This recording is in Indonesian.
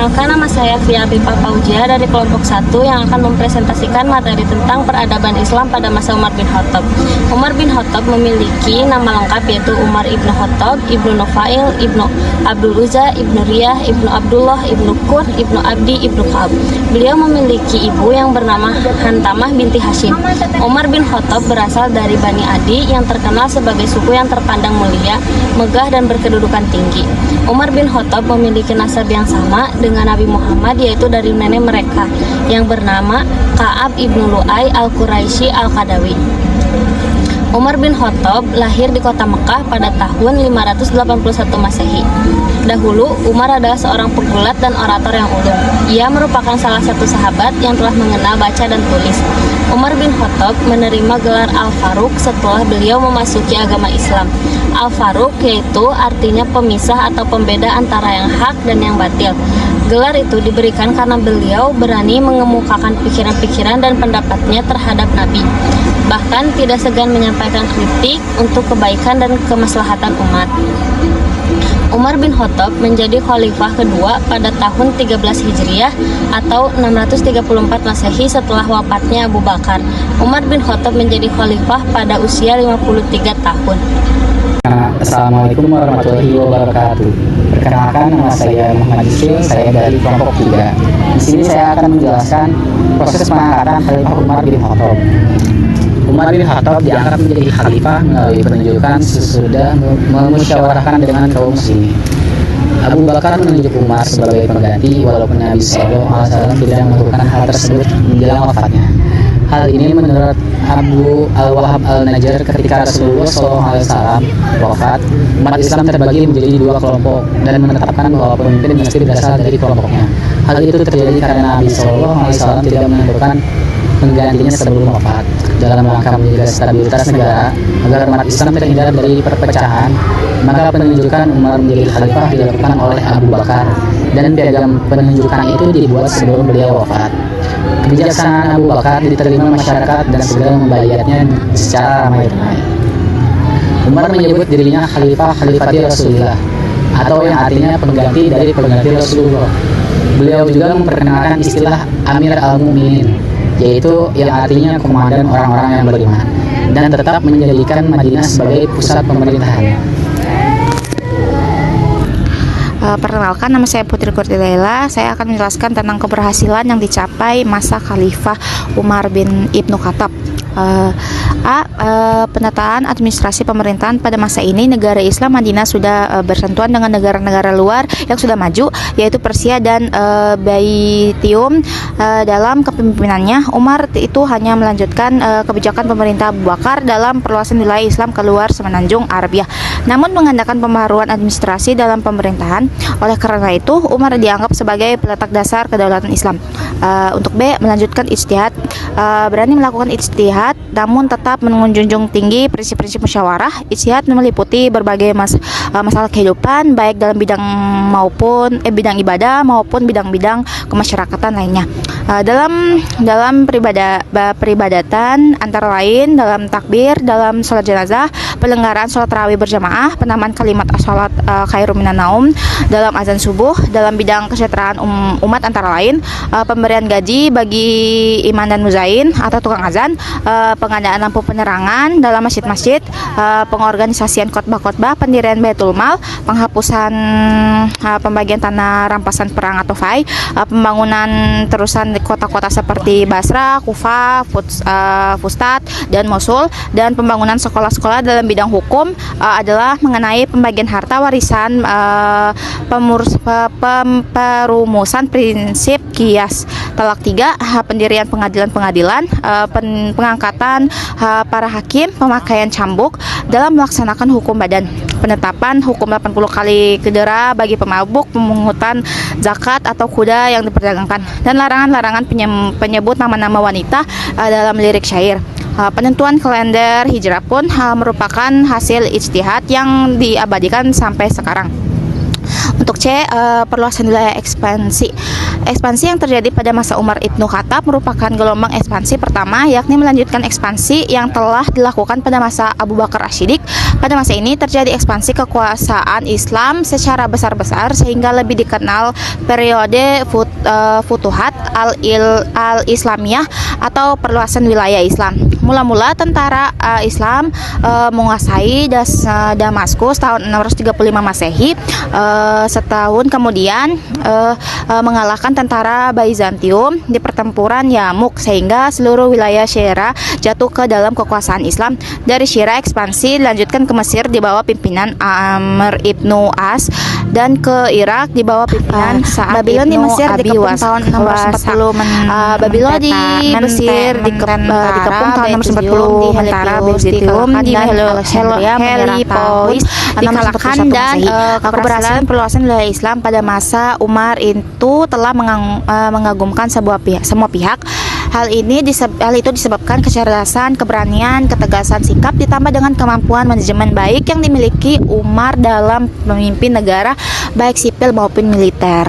Perkenalkan, nama saya Fia Pipa Fauzia dari kelompok 1 yang akan mempresentasikan materi tentang peradaban Islam pada masa Umar bin Khattab. Umar bin Khattab memiliki nama lengkap yaitu Umar ibnu Khattab, ibnu Nufail, ibnu Abdul Uzza, ibnu Riyah, ibnu Abdullah, ibnu Qur, ibnu Abdi, ibnu Ka'ab. Beliau memiliki ibu yang bernama Hantamah binti Hashim. Umar bin Khattab berasal dari Bani Adi yang terkenal sebagai suku yang terpandang mulia, megah dan berkedudukan tinggi. Umar bin Khattab memiliki nasab yang sama dengan Nabi Muhammad, yaitu dari nenek mereka yang bernama Ka'ab ibnu Lu'ay al-Quraisy al-Qadawi. Umar bin Khattab lahir di kota Mekah pada tahun 581 Masehi. Dahulu, Umar adalah seorang pegulat dan orator yang ulung. Ia merupakan salah satu sahabat yang telah mengenal baca dan tulis. Umar bin Khattab menerima gelar Al-Faruq setelah beliau memasuki agama Islam. Al-Faruq yaitu artinya pemisah atau pembeda antara yang hak dan yang batil. Gelar itu diberikan karena beliau berani mengemukakan pikiran-pikiran dan pendapatnya terhadap Nabi. Bahkan tidak segan menyampaikan kritik untuk kebaikan dan kemaslahatan umat. Umar bin Khattab menjadi khalifah kedua pada tahun 13 Hijriah atau 634 Masehi setelah wafatnya Abu Bakar. Umar bin Khattab menjadi khalifah pada usia 53 tahun. Assalamualaikum warahmatullahi wabarakatuh. Perkenalkan, nama saya Muhammad Yusril, saya dari kelompok 3. Di sini saya akan menjelaskan proses pengangkatan Khalifah Umar bin Khattab. Umar bin Khattab diangkat menjadi khalifah melalui penunjukan sesudah memusyawarahkan dengan kaum muslimin. Abu Bakar menunjuk Umar sebagai pengganti walaupun Nabi SAW tidak melakukan hal tersebut menjelang wafatnya. Hal ini menurut Abu Al-Wahhab Al-Najjar ketika Rasulullah SAW wafat, umat Islam terbagi menjadi 2 kelompok dan menetapkan bahwa pemimpin mesti berasal dari kelompoknya. Hal itu terjadi karena Nabi SAW tidak menentukan penggantinya sebelum wafat. Dalam rangka menjaga stabilitas negara agar umat Islam terhindar dari perpecahan, maka penunjukan Umar menjadi khalifah dilakukan oleh Abu Bakar dan piagam penunjukan itu dibuat sebelum beliau wafat. Kebijaksanaan Abu Bakar diterima masyarakat dan segera membayarnya secara ramai-ramai. Umar menyebut dirinya Khalifati Rasulullah atau yang artinya pengganti dari pengganti Rasulullah. Beliau juga memperkenalkan istilah Amir al-Mu'minin, yaitu yang artinya komandan orang-orang yang beriman, dan tetap menjadikan Madinah sebagai pusat pemerintahan. Perkenalkan, nama saya Putri Kurtilaila. Saya akan menjelaskan tentang keberhasilan yang dicapai masa Khalifah Umar bin Ibnu Khattab. Penataan administrasi pemerintahan pada masa ini, negara Islam Madinah sudah bersentuhan dengan negara-negara luar yang sudah maju, yaitu Persia dan Byzantium. Dalam kepemimpinannya, Umar itu hanya melanjutkan kebijakan pemerintah Abu Bakar dalam perluasan wilayah Islam keluar semenanjung Arabia, namun mengandalkan pembaharuan administrasi dalam pemerintahan. Oleh karena itu, Umar dianggap sebagai peletak dasar kedaulatan Islam. Untuk B, melanjutkan ijtihad. Berani melakukan ijtihad namun tetap menjunjung tinggi prinsip-prinsip musyawarah. Ijtihad meliputi berbagai masalah kehidupan, baik dalam bidang ibadah maupun bidang-bidang kemasyarakatan lainnya. Dalam peribadatan antara lain dalam takbir, dalam sholat jenazah, penyelenggaraan sholat tarawih berjamaah, penambahan kalimat as-sholat khairum minan naum, dalam azan subuh, dalam bidang kesejahteraan umat antara lain pemberian gaji bagi iman dan muzain atau tukang azan, pengadaan lampu penerangan dalam masjid-masjid, pengorganisasian khotbah-khotbah, pendirian Baitul Mal, penghapusan pembagian tanah rampasan perang atau fai, pembangunan terusan di kota-kota seperti Basra, Kufah, Fustat, dan Mosul, dan pembangunan sekolah-sekolah dalam bidang hukum adalah mengenai pembagian harta warisan, perumusan prinsip kias talak 3, pendirian pengadilan-pengadilan, pengangkatan para hakim, pemakaian cambuk dalam melaksanakan hukum badan, penetapan hukum 80 kali kedera bagi pemabuk, pemungutan zakat atau kuda yang diperdagangkan, dan larangan-larangan penyebut nama-nama wanita dalam lirik syair. Penentuan kalender hijrah pun merupakan hasil ijtihad yang diabadikan sampai sekarang. Untuk C, perluasan wilayah ekspansi. Ekspansi yang terjadi pada masa Umar Ibnu Khattab merupakan gelombang ekspansi pertama, yakni melanjutkan ekspansi yang telah dilakukan pada masa Abu Bakar As-Siddiq Pada masa ini terjadi ekspansi kekuasaan Islam secara besar-besar sehingga lebih dikenal periode Futuhat al-Islamiyah atau perluasan wilayah Islam. Mula-mula tentara Islam menguasai Damaskus tahun 635 Masehi. Setahun kemudian mengalahkan tentara Bizantium di pertempuran Yarmuk sehingga seluruh wilayah Syria jatuh ke dalam kekuasaan Islam. Dari Syria ekspansi dilanjutkan ke Mesir di bawah pimpinan Amr ibnu As dan ke Irak di bawah pimpinan Sa'ad Babylon di ibnu Mesir Abi dikepung Waqqas. tahun 640 Babylon di Mesir dikepung tahun 640 tentara Bizantium di Helipolis dikalahkan dan keberhasilan perluasan wilayah Islam pada masa Umar itu telah mengagumkan semua pihak. Hal itu disebabkan kecerdasan, keberanian, ketegasan sikap ditambah dengan kemampuan manajemen baik yang dimiliki Umar dalam memimpin negara baik sipil maupun militer.